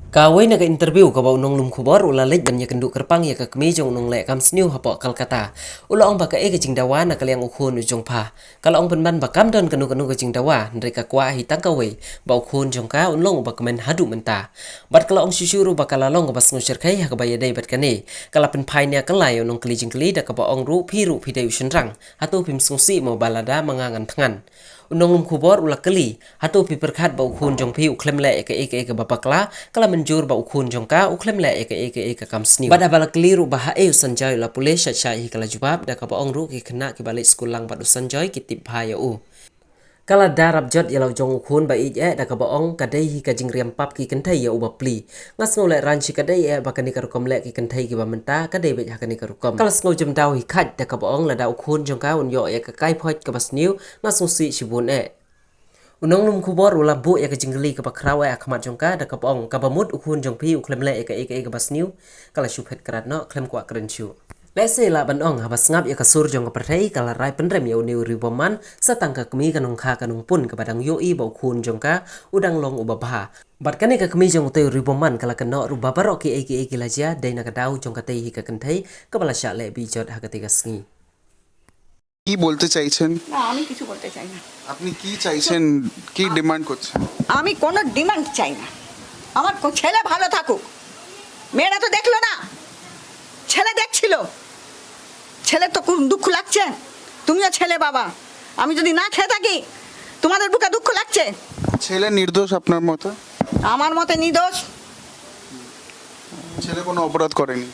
Kawai naga interview ka ba unong lum khubor ula lej ban yakenduk kerpang ya ka Kmie jong nong le kam sniu hapok Kalkata. Ula ong baka e ka jing dawa na kaliang ukhun u Jongpa. Kalau ong penban bakam don kanu kanu ka jing dawa ndre ka kwa hi tang kawai ba ukhun Jongka unlong ba kemen hadu menta. Bat kalau ong syusyuru baka lalong ka bas ngusir kai ha ka ba yadai bat kane. Kala pen Pyniap kelai unong keli jing keli da ka ba ong ru dai usenrang atau pim sungsi mo balada mangangan tangan. Unong lum khubor ula keli atau pi perkhat ba ukhun Jongpi uklem le eka babakla kala menjur ba ukhun Jongka uklem le eka kam sniu. Bada bala keliru bah e sanjay la pule syai hi kala jubab da ka ba ong ru ki kena ki balik skulang ba sanjay ki tip phaya u. Kala darab jot yalau jong ukhun ba ije da ka ba ong kadai hi ka jing riam pap ki kentai ya uba pli. Ngas ngole ranchi kadai e ba kani karukom le ki kentai ki ba menta kadai be hakani karukom. Kala sngo jam dau hi khat da ka ba ong la da ukhun Jongka un yo e ka kai phoj ka bas niu ngas ngusi shibun e. Unong lum khubor ula bu ya ka jinggeli ka bakraw e akhmat Jongka da ka ong ka bamut ukhun Jongpi uklem le eka basniu kala shuphet karat no klem kwa krenchu. Lese la ban ong habas ngap ya ka sur jong ka perthai kala rai penrem ya uniu riboman satang ka Kmie kanong kha kanong pun ka badang yo i ba ukhun Jongka udang long ubabha. Bat kane ka Kmie jong te riboman kala kano ru babaro ki eki lajia dai na ka dau jong ka te hi ka kenthai ka bala sha le bi jot ha ka te ka sngi. কি বলতে চাইছেন? না আমি কিছু বলতে চাই না। আপনি কি চাইছেন, কি ডিমান্ড করছেন? আমি কোনো ডিমান্ড চাই না, আমার ছেলে ভালো থাকুক। মেয়েরা তো দেখলো না, ছেলে দেখছিল, ছেলে তো খুব দুঃখ লাগছে। তুমিও ছেলে বাবা, আমি যদি না খেয়ে থাকি তোমাদের বুকে দুঃখ লাগছে। ছেলে নির্দোষ আপনার মতে? আমার মতে নির্দোষ। ছেলে কোনো অপরাধ করেনি?